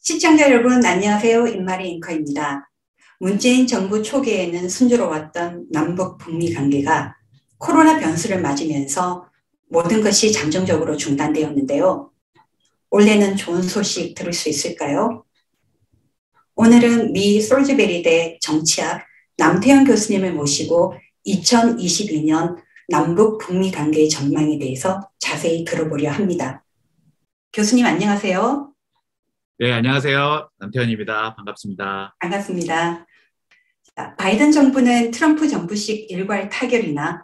시청자 여러분, 안녕하세요. 임마리 앵커입니다. 문재인 정부 초기에는 순조로웠던 남북 북미 관계가 코로나 변수를 맞으면서 모든 것이 잠정적으로 중단되었는데요. 올해는 좋은 소식 들을 수 있을까요? 오늘은 미 솔즈베리대 정치학 남태현 교수님을 모시고 2022년 남북 북미 관계의 전망에 대해서 자세히 들어보려 합니다. 교수님 안녕하세요. 네, 안녕하세요. 남태현입니다. 반갑습니다. 반갑습니다. 바이든 정부는 트럼프 정부식 일괄 타결이나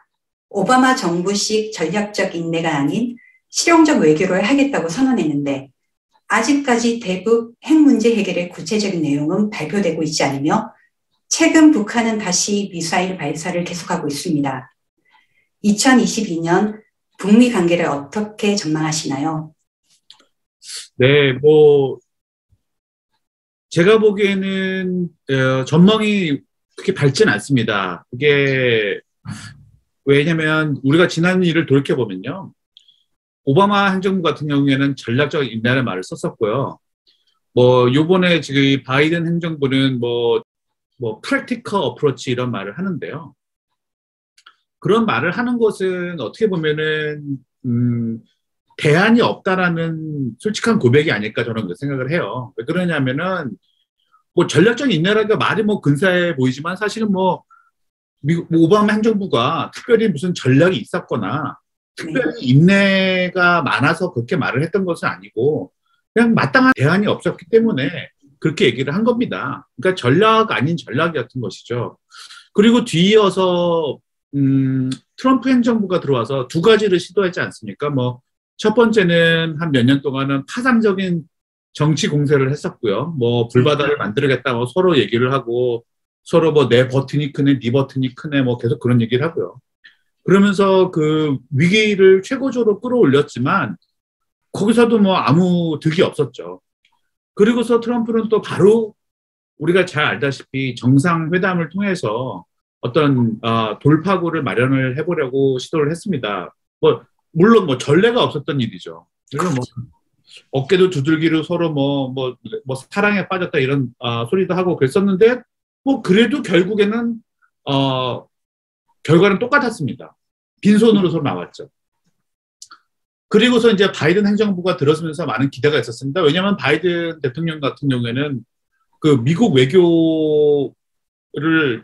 오바마 정부식 전략적 인내가 아닌 실용적 외교를 하겠다고 선언했는데 아직까지 대북 핵 문제 해결의 구체적인 내용은 발표되고 있지 않으며 최근 북한은 다시 미사일 발사를 계속하고 있습니다. 2022년 북미 관계를 어떻게 전망하시나요? 네, 제가 보기에는 전망이 그렇게 밝지는 않습니다. 그게 왜냐면 우리가 지난 일을 돌이켜보면요. 오바마 행정부 같은 경우에는 전략적 인내라는 말을 썼었고요. 요번에 지금 바이든 행정부는 practical approach 이런 말을 하는데요. 그런 말을 하는 것은 어떻게 보면은, 대안이 없다라는 솔직한 고백이 아닐까 저는 그 생각을 해요. 왜 그러냐면은, 전략적 인내라는 말이 근사해 보이지만 사실은 미국 오바마 행정부가 특별히 무슨 전략이 있었거나 특별히 인내가 많아서 그렇게 말을 했던 것은 아니고 그냥 마땅한 대안이 없었기 때문에 그렇게 얘기를 한 겁니다. 그러니까 전략 아닌 전략 같은 것이죠. 그리고 뒤이어서 트럼프 행정부가 들어와서 두 가지를 시도하지 않습니까? 첫 번째는 한 몇 년 동안은 파상적인 정치 공세를 했었고요. 불바다를 만들겠다 서로 얘기를 하고 서로 내 버튼이 크네, 네 버튼이 크네 계속 그런 얘기를 하고요. 그러면서 그 위기를 최고조로 끌어올렸지만 거기서도 아무 득이 없었죠. 그리고서 트럼프는 또 바로 우리가 잘 알다시피 정상회담을 통해서 어떤 돌파구를 마련을 해보려고 시도를 했습니다. 물론 전례가 없었던 일이죠. 그래서 어깨도 두들기로 서로 사랑에 빠졌다 이런 소리도 하고 그랬었는데 그래도 결국에는 결과는 똑같았습니다. 빈손으로 서로 나왔죠. 그리고서 이제 바이든 행정부가 들어서면서 많은 기대가 있었습니다. 왜냐하면 바이든 대통령 같은 경우에는 그 미국 외교를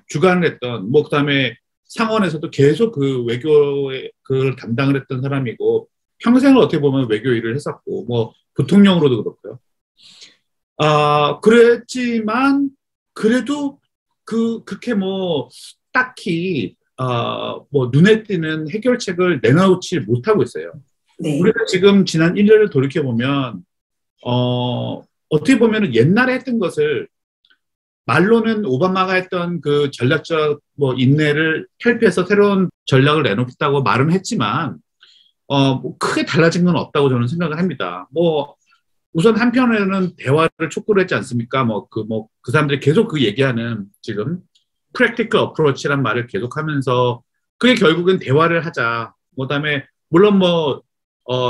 주관을 했던 그다음에 상원에서도 계속 그 외교의 그걸 담당을 했던 사람이고 평생을 어떻게 보면 외교 일을 했었고 부통령으로도 그렇고요. 그랬지만 그래도 그렇게 딱히 눈에 띄는 해결책을 내놓지 못하고 있어요. 네. 우리가 지금 지난 1년을 돌이켜 보면 어떻게 보면 옛날에 했던 것을 말로는 오바마가 했던 그 전략적 인내를 탈피해서 새로운 전략을 내놓겠다고 말은 했지만 크게 달라진 건 없다고 저는 생각을 합니다. 우선 한편에는 대화를 촉구를 했지 않습니까? 그 사람들이 계속 그 얘기하는 지금 practical approach란 말을 계속하면서 그게 결국은 대화를 하자. 그다음에 물론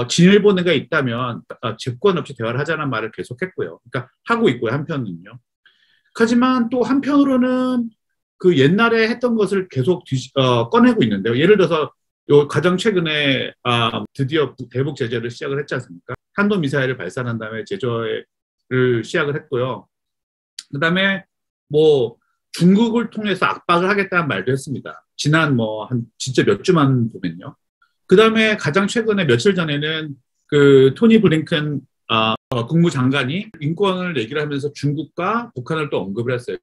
진일보내가 있다면 재권 없이 대화를 하자는 말을 계속했고요. 그러니까 하고 있고요. 한편은요. 하지만 또 한편으로는 그 옛날에 했던 것을 계속 꺼내고 있는데요. 예를 들어서 가장 최근에 드디어 대북 제재를 시작을 했지 않습니까? 탄도미사일을 발사한 다음에 제재를 시작을 했고요. 그다음에 중국을 통해서 압박을 하겠다는 말도 했습니다. 지난 진짜 몇 주만 보면요. 그다음에 가장 최근에 며칠 전에는 그 토니 블링컨 국무장관이 인권을 얘기를 하면서 중국과 북한을 또 언급을 했어요.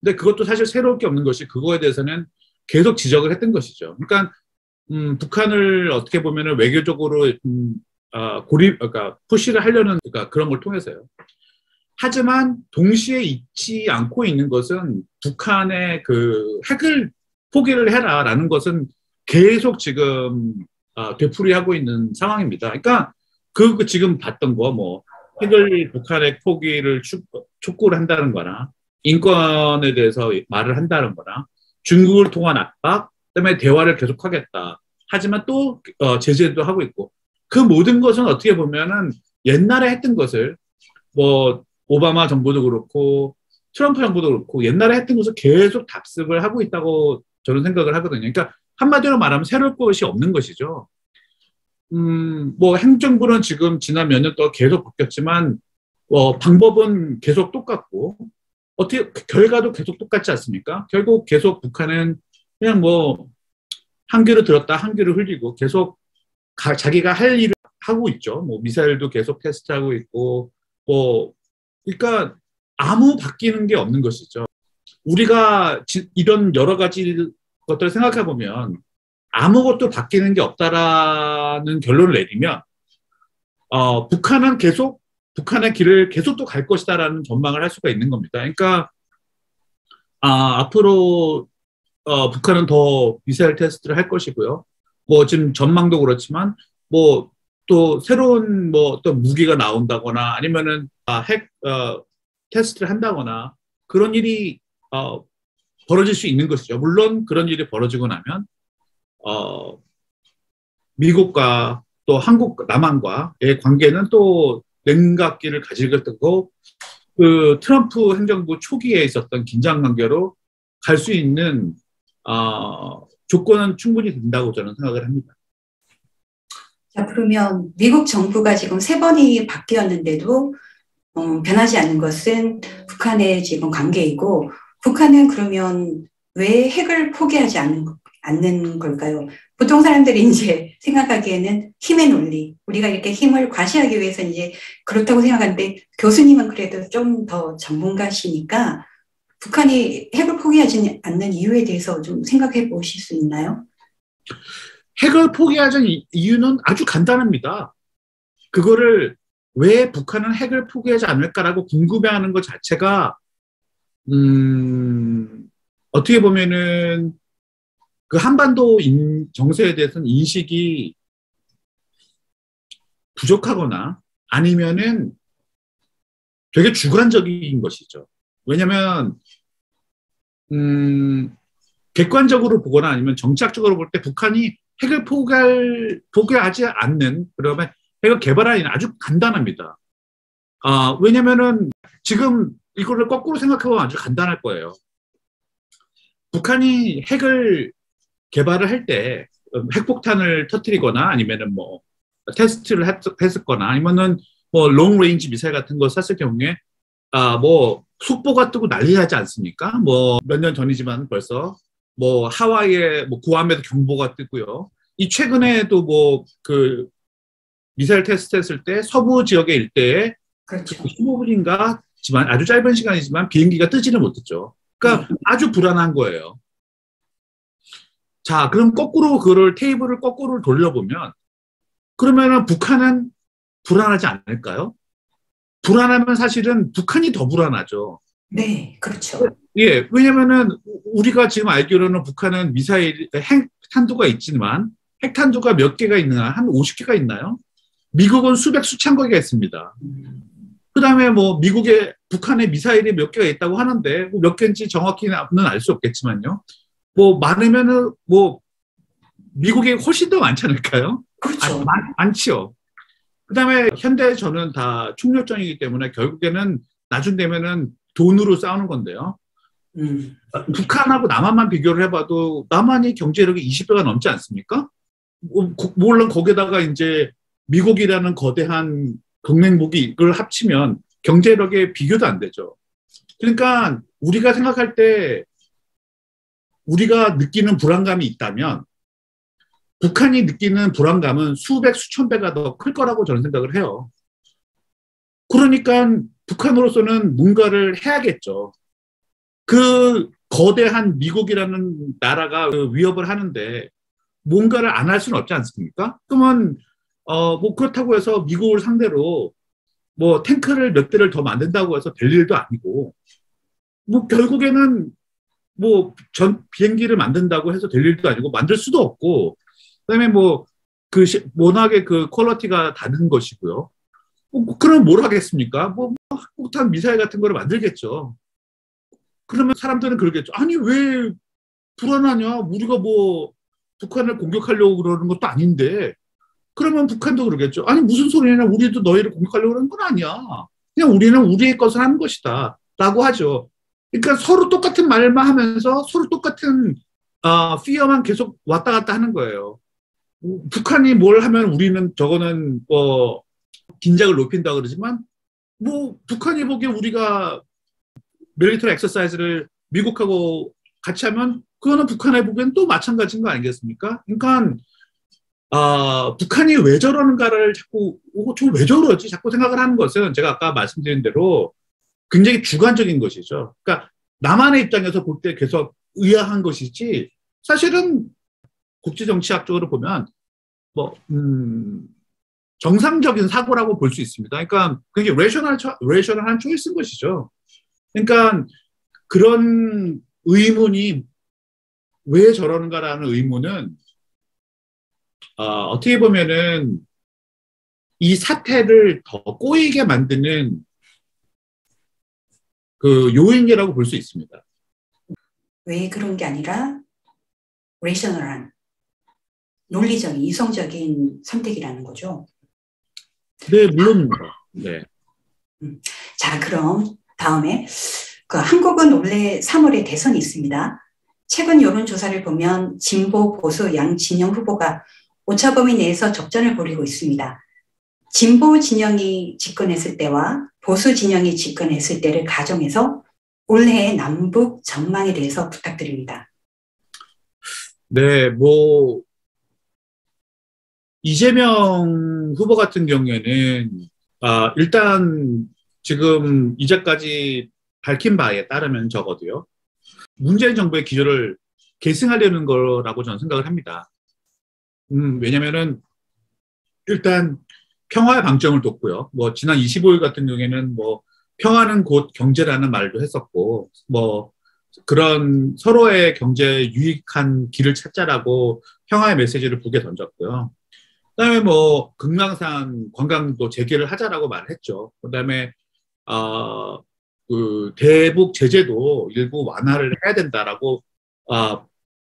근데 그것도 사실 새로울 게 없는 것이 그거에 대해서는 계속 지적을 했던 것이죠. 그러니까 북한을 어떻게 보면은 외교적으로 그러니까 푸시를 하려는 그런 걸 통해서요. 하지만 동시에 잊지 않고 있는 것은 북한의 그 핵을 포기를 해라라는 것은 계속 지금 되풀이하고 있는 상황입니다. 그러니까 지금 봤던 거 핵을 북한의 포기를 촉구를 한다는 거나 인권에 대해서 말을 한다는 거나 중국을 통한 압박, 그다음에 대화를 계속하겠다. 하지만 또 제재도 하고 있고 그 모든 것은 어떻게 보면은 옛날에 했던 것을 오바마 정부도 그렇고 트럼프 정부도 그렇고 옛날에 했던 것을 계속 답습을 하고 있다고 저는 생각을 하거든요. 그러니까 한마디로 말하면 새로울 것이 없는 것이죠. 뭐 행정부는 지금 지난 몇 년 동안 계속 바뀌었지만 방법은 계속 똑같고 어떻게 결과도 계속 똑같지 않습니까? 결국 계속 북한은 그냥 뭐 한 귀로 들었다 한 귀로 흘리고 계속 자기가 할 일을 하고 있죠. 뭐 미사일도 계속 테스트하고 있고 뭐 그러니까 아무 바뀌는 게 없는 것이죠. 우리가 이런 여러 가지 것들을 생각해 보면 아무것도 바뀌는 게 없다라는 결론을 내리면 북한은 계속 북한의 길을 계속 또 갈 것이다라는 전망을 할 수가 있는 겁니다. 그러니까 앞으로 북한은 더 미사일 테스트를 할 것이고요. 뭐 지금 전망도 그렇지만 뭐 또 새로운 뭐 어떤 무기가 나온다거나 아니면은 핵 테스트를 한다거나 그런 일이 벌어질 수 있는 것이죠. 물론 그런 일이 벌어지고 나면 미국과 또 한국 남한과의 관계는 또 냉각기를 가질 것이고 그 트럼프 행정부 초기에 있었던 긴장 관계로 갈 수 있는 조건은 충분히 된다고 저는 생각을 합니다. 자, 그러면 미국 정부가 지금 3번이 바뀌었는데도 변하지 않는 것은 북한의 지금 관계이고 북한은 그러면 왜 핵을 포기하지 않는 걸까요? 보통 사람들이 이제 생각하기에는 힘의 논리, 우리가 이렇게 힘을 과시하기 위해서 이제 그렇다고 생각하는데 교수님은 그래도 좀 더 전문가시니까 북한이 핵을 포기하지 않는 이유에 대해서 좀 생각해 보실 수 있나요? 핵을 포기하자는 이유는 아주 간단합니다. 그거를 왜 북한은 핵을 포기하지 않을까라고 궁금해하는 것 자체가 어떻게 보면은 그 한반도 정세에 대해서는 인식이 부족하거나 아니면은 되게 주관적인 것이죠. 왜냐하면 객관적으로 보거나 아니면 정치학적으로 볼 때 북한이 핵을 포기하지 않는 그러면 핵을 개발하는 아주 간단합니다. 왜냐면은 지금 이거를 거꾸로 생각해보면 아주 간단할 거예요. 북한이 핵을 개발을 할 때 핵폭탄을 터뜨리거나 아니면은 뭐 테스트를 했었거나 아니면은 뭐 롱레인지 미사일 같은 거 쐈을 경우에 뭐 속보가 뜨고 난리 나지 않습니까? 뭐 몇 년 전이지만 벌써 뭐 하와이에 뭐 구암에도 경보가 뜨고요. 이 최근에도 뭐 그 미사일 테스트 했을 때 서부 지역의 일대에 그렇죠. 15분인가 지만 아주 짧은 시간이지만 비행기가 뜨지는 못했죠. 그러니까 아주 불안한 거예요. 자, 그럼 거꾸로 그걸 테이블을 거꾸로 돌려보면 그러면은 북한은 불안하지 않을까요? 불안하면 사실은 북한이 더 불안하죠. 네, 그렇죠. 예, 왜냐면은 우리가 지금 알기로는 북한은 미사일 핵탄두가 있지만 핵탄두가 몇 개가 있나? 한 50개가 있나요? 미국은 수백 수천 개가 있습니다. 그다음에 뭐 미국의 북한의 미사일이 몇 개가 있다고 하는데 몇 개인지 정확히는 알 수 없겠지만요. 뭐 많으면은 뭐 미국이 훨씬 더 많지 않을까요? 그렇죠. 많지요. 그다음에 현대전은 다 총력전이기 때문에 결국에는 나중 되면은 돈으로 싸우는 건데요. 북한하고 남한만 비교를 해봐도 남한이 경제력이 20배가 넘지 않습니까? 물론 거기다가 이제 미국이라는 거대한 동맹국이 이걸 합치면 경제력에 비교도 안 되죠. 그러니까 우리가 생각할 때 우리가 느끼는 불안감이 있다면 북한이 느끼는 불안감은 수백, 수천 배가 더 클 거라고 저는 생각을 해요. 그러니까 북한으로서는 뭔가를 해야겠죠. 그 거대한 미국이라는 나라가 그 위협을 하는데 뭔가를 안 할 수는 없지 않습니까? 그러면 뭐 그렇다고 해서 미국을 상대로 뭐 탱크를 몇 대를 더 만든다고 해서 될 일도 아니고 뭐 결국에는 뭐 전 비행기를 만든다고 해서 될 일도 아니고 만들 수도 없고 그다음에 뭐 그 워낙에 그 퀄리티가 다른 것이고요. 뭐 그럼 뭘 하겠습니까? 뭐 핵폭탄 미사일 같은 거를 만들겠죠. 그러면 사람들은 그러겠죠. 아니 왜 불안하냐? 우리가 뭐 북한을 공격하려고 그러는 것도 아닌데. 그러면 북한도 그러겠죠. 아니 무슨 소리냐? 우리도 너희를 공격하려고 그러는 건 아니야. 그냥 우리는 우리의 것을 하는 것이다 라고 하죠. 그러니까 서로 똑같은 말만 하면서 서로 똑같은 fear만 계속 왔다 갔다 하는 거예요. 북한이 뭘 하면 우리는 저거는 긴장을 높인다 그러지만 뭐 북한이 보기에 우리가 밀리터리 엑서사이즈를 미국하고 같이 하면 그거는 북한에 보기엔 또 마찬가지인 거 아니겠습니까? 그러니까 북한이 왜 저러는가를 자꾸 왜 저러지? 자꾸 생각을 하는 것은 제가 아까 말씀드린 대로 굉장히 주관적인 것이죠. 그러니까 남한의 입장에서 볼 때 계속 의아한 것이지 사실은 국제정치학적으로 보면 정상적인 사고라고 볼 수 있습니다. 그러니까 그게 레셔널한 초이스인 것이죠. 그러니까 그런 의문이 왜 저러는가라는 의문은 어떻게 보면은 이 사태를 더 꼬이게 만드는 그 요인이라고 볼 수 있습니다. 왜 그런 게 아니라 레셔널한 논리적인 이성적인 선택이라는 거죠. 네, 물론입니다. 네. 자, 그럼 다음에 한국은 올해 3월에 대선이 있습니다. 최근 여론조사를 보면 진보, 보수, 양 진영 후보가 오차범위 내에서 접전을 벌이고 있습니다. 진보 진영이 집권했을 때와 보수 진영이 집권했을 때를 가정해서 올해의 남북 전망에 대해서 부탁드립니다. 네, 이재명 후보 같은 경우에는 일단 지금 이제까지 밝힌 바에 따르면 적어도요. 문재인 정부의 기조를 계승하려는 거라고 저는 생각을 합니다. 왜냐면은 일단 평화의 방점을 뒀고요. 지난 25일 같은 경우에는 평화는 곧 경제라는 말도 했었고, 그런 서로의 경제에 유익한 길을 찾자라고 평화의 메시지를 북에 던졌고요. 그다음에 금강산 관광도 재개를 하자라고 말을 했죠. 그다음에 그 대북 제재도 일부 완화를 해야 된다라고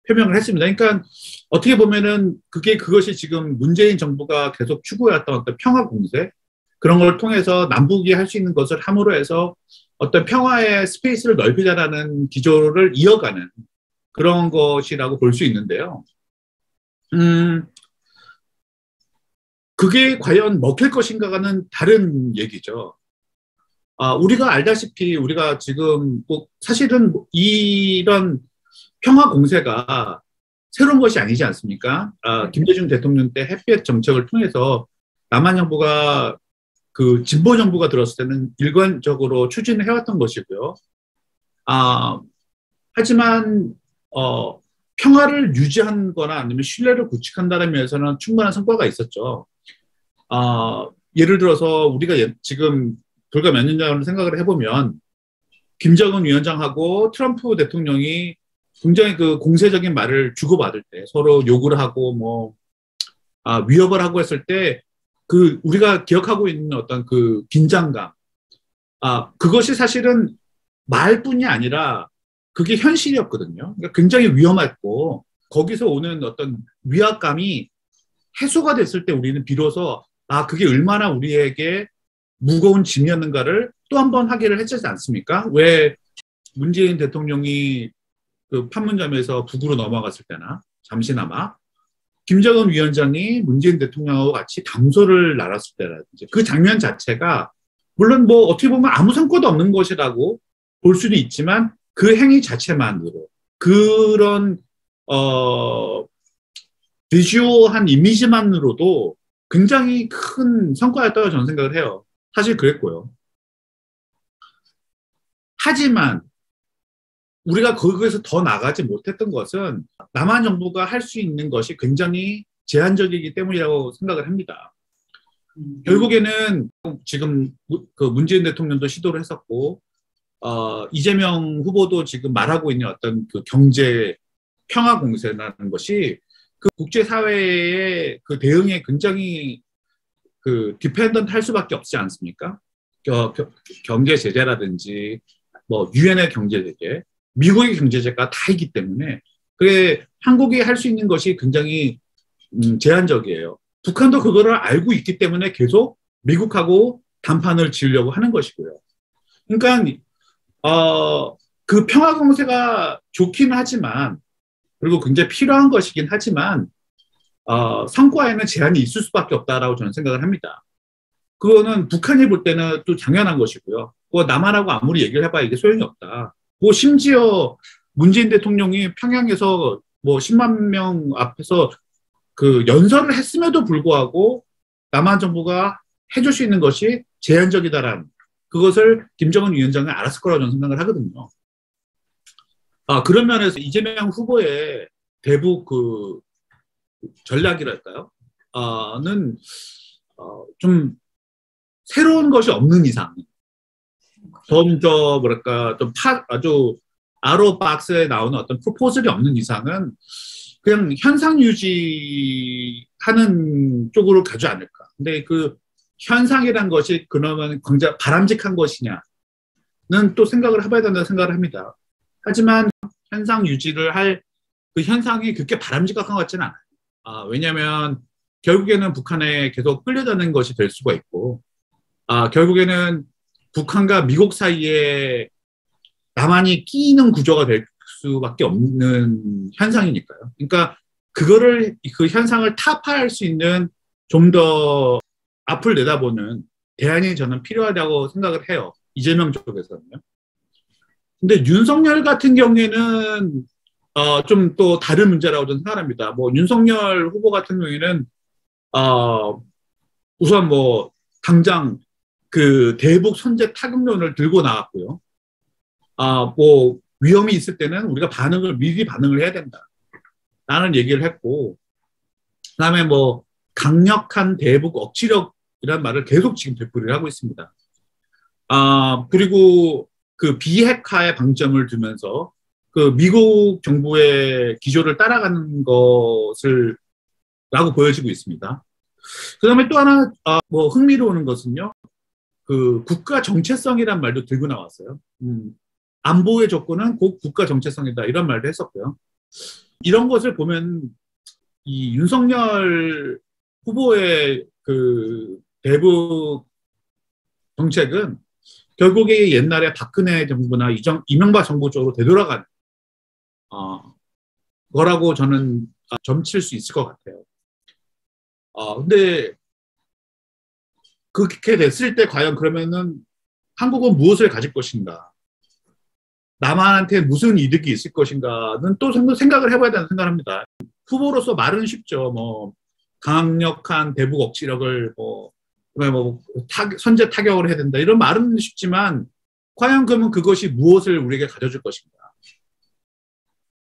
표명을 했습니다. 그러니까 어떻게 보면은 그것이 지금 문재인 정부가 계속 추구해왔던 어떤 평화 공세 그런 걸 통해서 남북이 할 수 있는 것을 함으로 해서 어떤 평화의 스페이스를 넓히자라는 기조를 이어가는 그런 것이라고 볼 수 있는데요. 그게 과연 먹힐 것인가는 다른 얘기죠. 우리가 알다시피 우리가 지금 사실은 이런 평화 공세가 새로운 것이 아니지 않습니까? 김대중 대통령 때 햇볕 정책을 통해서 남한 정부가 그 진보 정부가 들었을 때는 일관적으로 추진을 해왔던 것이고요. 하지만 평화를 유지한 거나 아니면 신뢰를 구축한다는 면에서는 충분한 성과가 있었죠. 예를 들어서 우리가 지금 불과 몇 년 전을 생각을 해보면 김정은 위원장하고 트럼프 대통령이 굉장히 그 공세적인 말을 주고받을 때 서로 욕을 하고 위협을 하고 했을 때 우리가 기억하고 있는 어떤 그 긴장감 그것이 사실은 말뿐이 아니라 그게 현실이었거든요. 그러니까 굉장히 위험했고 거기서 오는 어떤 위압감이 해소가 됐을 때 우리는 비로소 그게 얼마나 우리에게 무거운 짐이었는가를 또 한 번 확인을 했지 않습니까? 왜 문재인 대통령이 그 판문점에서 북으로 넘어갔을 때나 잠시나마 김정은 위원장이 문재인 대통령하고 같이 담소를 나눴을 때라든지 그 장면 자체가 물론 어떻게 보면 아무 성과도 없는 것이라고 볼 수는 있지만 그 행위 자체만으로 그런 비주얼한 이미지만으로도 굉장히 큰 성과였다고 저는 생각을 해요. 사실 그랬고요. 하지만 우리가 거기에서 더 나가지 못했던 것은 남한 정부가 할 수 있는 것이 굉장히 제한적이기 때문이라고 생각을 합니다. 결국에는 지금 그 문재인 대통령도 시도를 했었고 이재명 후보도 지금 말하고 있는 어떤 그 경제 평화 공세라는 것이 그 국제사회의 그 대응에 굉장히 그 디펜던트 할 수밖에 없지 않습니까? 경제 제재라든지 유엔의 경제 제재, 미국의 경제 제재가 다 있기 때문에 그게 한국이 할 수 있는 것이 굉장히 제한적이에요. 북한도 그거를 알고 있기 때문에 계속 미국하고 단판을 지으려고 하는 것이고요. 그러니까 그 평화 공세가 좋긴 하지만 그리고 굉장히 필요한 것이긴 하지만 성과에는 제한이 있을 수밖에 없다라고 저는 생각을 합니다. 그거는 북한이 볼 때는 또 당연한 것이고요. 그거 남한하고 아무리 얘기를 해봐야 이게 소용이 없다. 뭐 심지어 문재인 대통령이 평양에서 뭐 10만 명 앞에서 그 연설을 했음에도 불구하고 남한 정부가 해줄 수 있는 것이 제한적이다라는 그것을 김정은 위원장이 알았을 거라고 저는 생각을 하거든요. 그런 면에서 이재명 후보의 대북 그 전략이랄까요? 는 좀 새로운 것이 없는 이상, 좀 더 뭐랄까 좀 아주 아로 박스에 나오는 어떤 프로포즐이 없는 이상은 그냥 현상 유지하는 쪽으로 가지 않을까. 근데 그 현상이란 것이 그러면 굉장히 바람직한 것이냐는 또 생각을 해봐야 된다고 생각을 합니다. 하지만 현상 유지를 할 그 현상이 그렇게 바람직한 것 같지는 않아요. 왜냐하면 결국에는 북한에 계속 끌려다니는 것이 될 수가 있고, 결국에는 북한과 미국 사이에 남한이 끼이는 구조가 될 수밖에 없는 현상이니까요. 그러니까 그 현상을 타파할 수 있는 좀 더 앞을 내다보는 대안이 저는 필요하다고 생각을 해요. 이재명 쪽에서는요. 근데 윤석열 같은 경우에는 좀 또 다른 문제라고 저는 생각합니다. 뭐 윤석열 후보 같은 경우에는 우선 뭐 당장 그 대북 선제 타격론을 들고 나왔고요. 뭐 위험이 있을 때는 우리가 미리 반응을 해야 된다. 라는 얘기를 했고, 그다음에 뭐 강력한 대북 억지력이라는 말을 계속 지금 되풀이를 하고 있습니다. 그리고 그 비핵화의 방점을 두면서 그 미국 정부의 기조를 따라가는 것을 라고 보여지고 있습니다. 그다음에 또 하나 뭐 흥미로운 것은요. 그 국가 정체성이란 말도 들고 나왔어요. 안보의 조건은 곧 국가 정체성이다 이런 말도 했었고요. 이런 것을 보면 이 윤석열 후보의 그 대북 정책은 결국에 옛날에 박근혜 정부나 이명박 정부 쪽으로 되돌아가는 거라고 저는 점칠 수 있을 것 같아요. 근데 그렇게 됐을 때 과연 그러면은 한국은 무엇을 가질 것인가? 남한한테 무슨 이득이 있을 것인가는 또 생각을 해봐야 된다고 생각합니다. 후보로서 말은 쉽죠. 뭐 강력한 대북 억지력을 선제 타격을 해야 된다 이런 말은 쉽지만 과연 그러면 그것이 무엇을 우리에게 가져줄 것인가?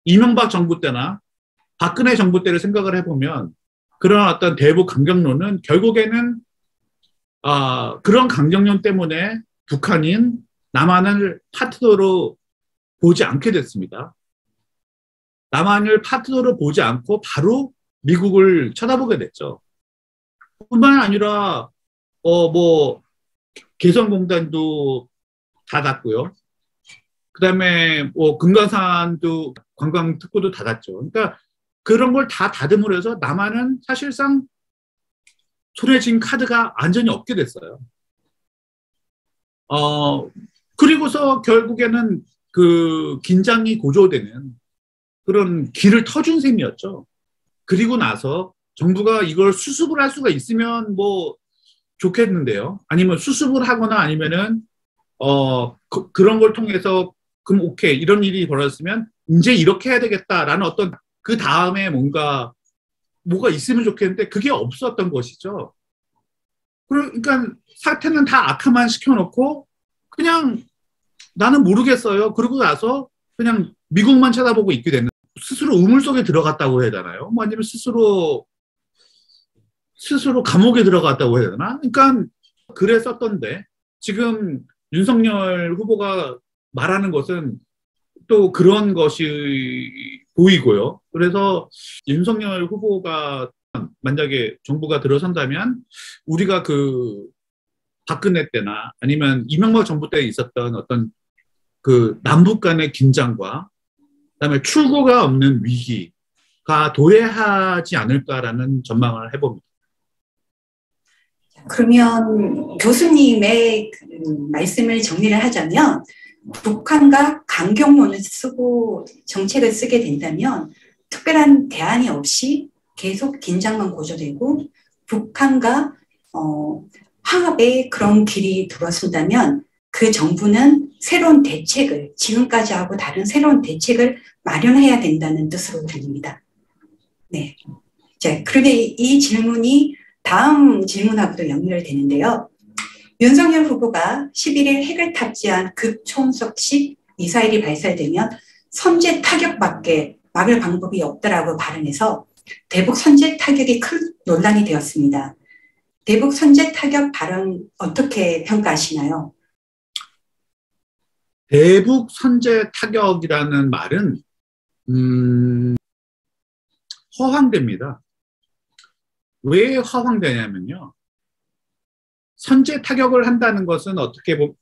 이명박 정부 때나 박근혜 정부 때를 생각을 해보면 그런 어떤 대북 강경론은 결국에는 그런 강경론 때문에 북한인 남한을 파트너로 보지 않게 됐습니다. 남한을 파트너로 보지 않고 바로 미국을 쳐다보게 됐죠. 뿐만 아니라 뭐 개성공단도 닫았고요. 그다음에 뭐 금강산도 관광특구도 닫았죠. 그러니까 그런 걸 다 닫음으로 해서 남한은 사실상 손에 쥔 카드가 완전히 없게 됐어요. 그리고서 결국에는 그 긴장이 고조되는 그런 길을 터준 셈이었죠. 그리고 나서 정부가 이걸 수습을 할 수가 있으면 뭐 좋겠는데요. 아니면 수습을 하거나 아니면은 그런 걸 통해서 그럼 오케이 이런 일이 벌어졌으면 이제 이렇게 해야 되겠다라는 어떤 그 다음에 뭐가 있으면 좋겠는데 그게 없었던 것이죠. 그러니까 사태는 다 악화만 시켜놓고 그냥 나는 모르겠어요. 그러고 나서 그냥 미국만 쳐다보고 있게 되는 스스로 우물 속에 들어갔다고 해야 되나요? 뭐 아니면 스스로 감옥에 들어갔다고 해야 되나? 그러니까 그랬었던데 지금 윤석열 후보가 말하는 것은 또 그런 것이 보이고요. 그래서 윤석열 후보가 만약에 정부가 들어선다면 우리가 그 박근혜 때나 아니면 이명박 정부 때 있었던 어떤 그 남북 간의 긴장과 그다음에 출구가 없는 위기가 도래하지 않을까라는 전망을 해봅니다. 그러면 교수님의 그 말씀을 정리를 하자면 북한과 강경론을 쓰고 정책을 쓰게 된다면 특별한 대안이 없이 계속 긴장만 고조되고 북한과 화합의 그런 길이 들어선다면 그 정부는 새로운 대책을 지금까지 하고 다른 새로운 대책을 마련해야 된다는 뜻으로 들립니다. 네. 자, 그런데 이 질문이 다음 질문하고도 연결되는데요. 윤석열 후보가 11일 핵을 탑재한 극초음속식 미사일이 발사되면 선제 타격밖에 막을 방법이 없다라고 발언해서 대북 선제 타격이 큰 논란이 되었습니다. 대북 선제 타격 발언 어떻게 평가하시나요? 대북 선제 타격이라는 말은 허황됩니다. 왜 허황되냐면요. 선제 타격을 한다는 것은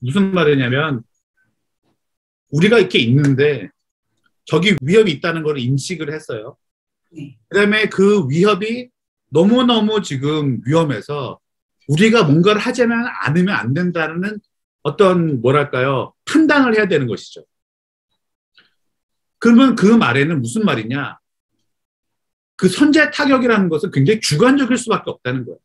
무슨 말이냐면 우리가 이렇게 있는데 저기 위협이 있다는 걸 인식을 했어요. 그다음에 그 위협이 너무너무 지금 위험해서 우리가 뭔가를 하지는 않으면 안 된다는 어떤 뭐랄까요 판단을 해야 되는 것이죠. 그러면 그 말에는 무슨 말이냐? 그 선제 타격이라는 것은 굉장히 주관적일 수밖에 없다는 거예요.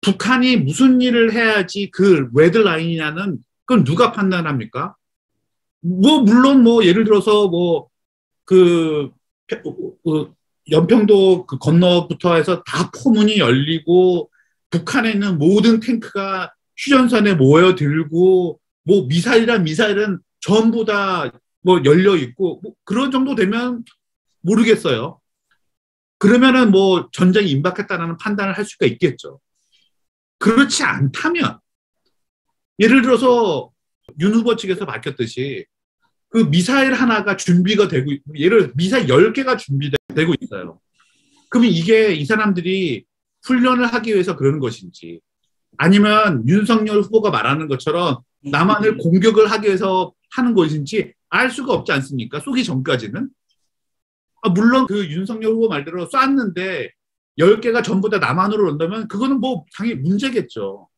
북한이 무슨 일을 해야지 그 레드라인이냐는 그건 누가 판단합니까? 물론 예를 들어서 연평도 그 건너부터 해서 다 포문이 열리고 북한에 있는 모든 탱크가 휴전선에 모여들고 미사일은 전부 다 열려 있고 그런 정도 되면 모르겠어요. 그러면은 전쟁이 임박했다는 판단을 할 수가 있겠죠. 그렇지 않다면 예를 들어서 윤 후보 측에서 밝혔듯이 그 미사일 하나가 준비가 되고 미사일 10개가 준비되고 있어요. 그러면 이게 이 사람들이 훈련을 하기 위해서 그러는 것인지 아니면 윤석열 후보가 말하는 것처럼 남한을 공격을 하기 위해서 하는 것인지 알 수가 없지 않습니까? 쏘기 전까지는. 물론 그 윤석열 후보 말대로 쐈는데 10개가 전부 다 남한으로 온다면 그거는 당연히 문제겠죠.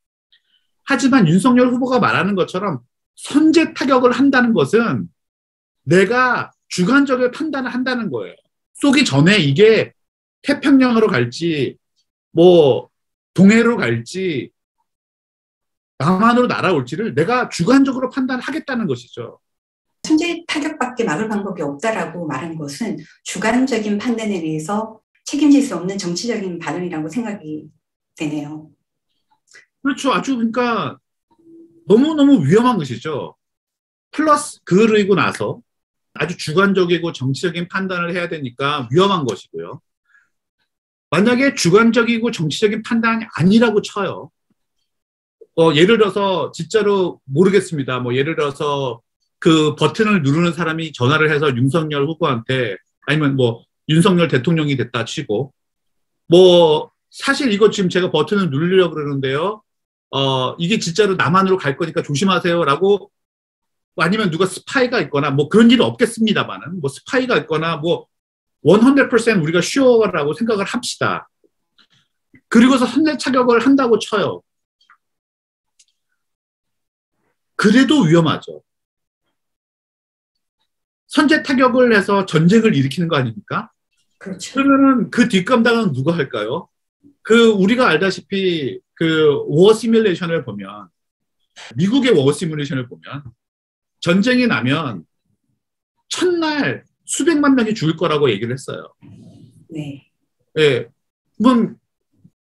하지만 윤석열 후보가 말하는 것처럼 선제 타격을 한다는 것은 내가 주관적인 판단을 한다는 거예요. 쏘기 전에 이게 태평양으로 갈지 동해로 갈지 남한으로 날아올지를 내가 주관적으로 판단하겠다는 것이죠. 선제 타격밖에 막을 방법이 없다라고 말한 것은 주관적인 판단에 의해서 책임질 수 없는 정치적인 발언이라고 생각이 되네요. 그렇죠. 그러니까 너무너무 위험한 것이죠. 플러스 그러고 나서 아주 주관적이고 정치적인 판단을 해야 되니까 위험한 것이고요. 만약에 주관적이고 정치적인 판단이 아니라고 쳐요. 예를 들어서 진짜로 모르겠습니다. 예를 들어서 그 버튼을 누르는 사람이 전화를 해서 윤석열 후보한테 아니면 윤석열 대통령이 됐다 치고 사실 이거 지금 제가 버튼을 누르려고 그러는데요. 이게 진짜로 남한으로 갈 거니까 조심하세요라고 아니면 누가 스파이가 있거나 그런 일은 없겠습니다만은 스파이가 있거나 100% 우리가 슈어라고 생각을 합시다. 그리고서 선제 타격을 한다고 쳐요. 그래도 위험하죠. 선제 타격을 해서 전쟁을 일으키는 거 아닙니까? 그렇죠. 그러면은 그 뒷감당은 누가 할까요? 우리가 알다시피 워 시뮬레이션을 보면 미국의 워 시뮬레이션을 보면 전쟁이 나면 첫날 수백만 명이 죽을 거라고 얘기를 했어요. 네. 예.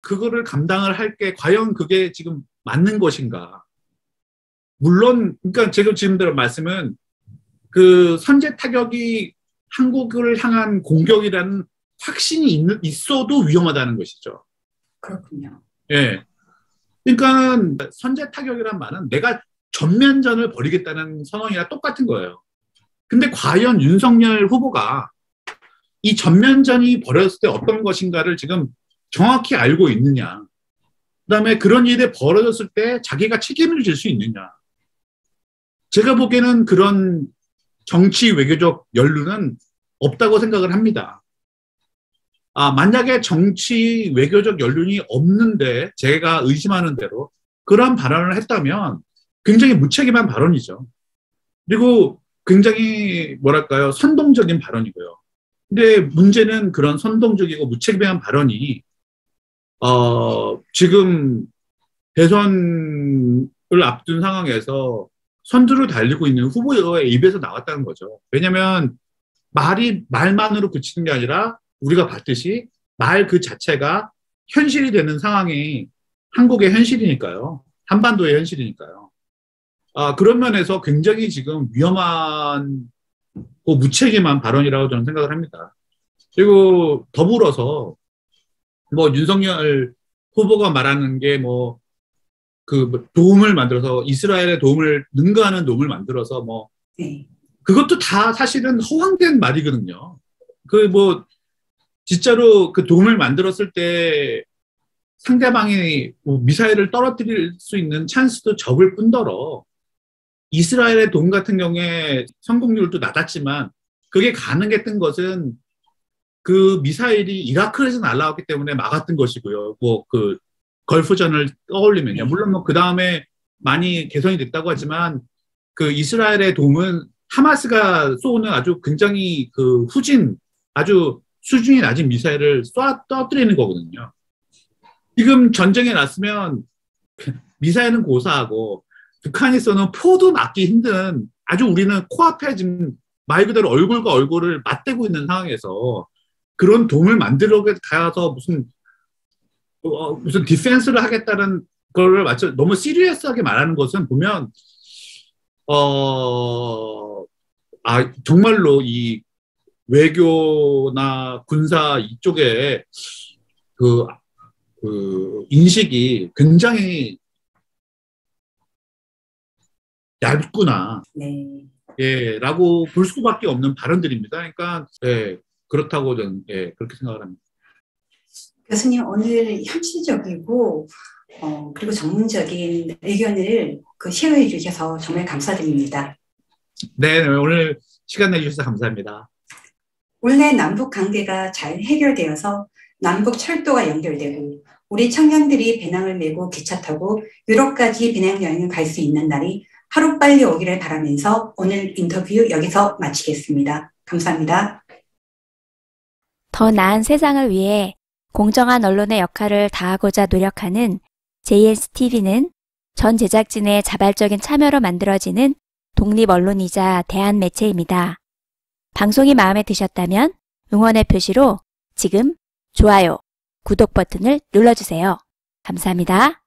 그거를 감당을 할 게 과연 그게 지금 맞는 것인가? 물론 그러니까 제가 지금 들은 말씀은 그 선제 타격이 한국을 향한 공격이라는 확신이 있어도 위험하다는 것이죠. 그렇군요. 예. 그러니까 선제 타격이란 말은 내가 전면전을 벌이겠다는 선언이랑 똑같은 거예요. 근데 과연 윤석열 후보가 이 전면전이 벌어졌을 때 어떤 것인가를 지금 정확히 알고 있느냐. 그다음에 그런 일이 벌어졌을 때 자기가 책임을 질 수 있느냐. 제가 보기에는 그런 정치 외교적 연륜은 없다고 생각을 합니다. 만약에 정치 외교적 연륜이 없는데 제가 의심하는 대로 그러한 발언을 했다면 굉장히 무책임한 발언이죠. 그리고 굉장히 뭐랄까요, 선동적인 발언이고요. 근데 문제는 그런 선동적이고 무책임한 발언이 지금 대선을 앞둔 상황에서 선두를 달리고 있는 후보의 입에서 나왔다는 거죠. 왜냐하면 말만으로 그치는 게 아니라 우리가 봤듯이 말 그 자체가 현실이 되는 상황이 한국의 현실이니까요. 한반도의 현실이니까요. 그런 면에서 굉장히 지금 위험한 무책임한 발언이라고 저는 생각을 합니다. 그리고 더불어서 뭐 윤석열 후보가 말하는 게 뭐 그 도움을 만들어서 이스라엘의 도움을 능가하는 도움을 만들어서 뭐 그것도 다 사실은 허황된 말이거든요. 그 뭐 진짜로 그 도움을 만들었을 때 상대방이 뭐 미사일을 떨어뜨릴 수 있는 찬스도 적을 뿐더러 이스라엘의 도움 같은 경우에 성공률도 낮았지만 그게 가능했던 것은 그 미사일이 이라크에서 날아왔기 때문에 막았던 것이고요. 뭐 그 걸프전을 떠올리면요. 물론 뭐 그 다음에 많이 개선이 됐다고 하지만 그 이스라엘의 도움은 하마스가 쏘는 아주 굉장히 그 아주 수준이 낮은 미사일을 떠뜨리는 거거든요. 지금 전쟁이 났으면 미사일은 고사하고 북한이 쏘는 포도 막기 힘든 아주 우리는 코앞에 지금 말 그대로 얼굴과 얼굴을 맞대고 있는 상황에서 그런 도움을 만들어 가서 무슨 디펜스를 하겠다는 걸 너무 시리어스하게 말하는 것은 보면 정말로 이 외교나 군사 이쪽에 그 인식이 굉장히 얇구나. 네. 예, 라고 볼 수밖에 없는 발언들입니다. 그러니까, 예, 그렇다고 저는, 예, 그렇게 생각을 합니다. 교수님, 오늘 현실적이고, 그리고 전문적인 의견을 쉐어해 주셔서 정말 감사드립니다. 네, 오늘 시간 내주셔서 감사합니다. 원래 남북 관계가 잘 해결되어서 남북 철도가 연결되고 우리 청년들이 배낭을 메고 기차 타고 유럽까지 배낭여행을 갈 수 있는 날이 하루빨리 오기를 바라면서 오늘 인터뷰 여기서 마치겠습니다. 감사합니다. 더 나은 세상을 위해 공정한 언론의 역할을 다하고자 노력하는 JSTV는 전 제작진의 자발적인 참여로 만들어지는 독립 언론이자 대한 매체입니다. 방송이 마음에 드셨다면 응원의 표시로 지금 좋아요, 구독 버튼을 눌러주세요. 감사합니다.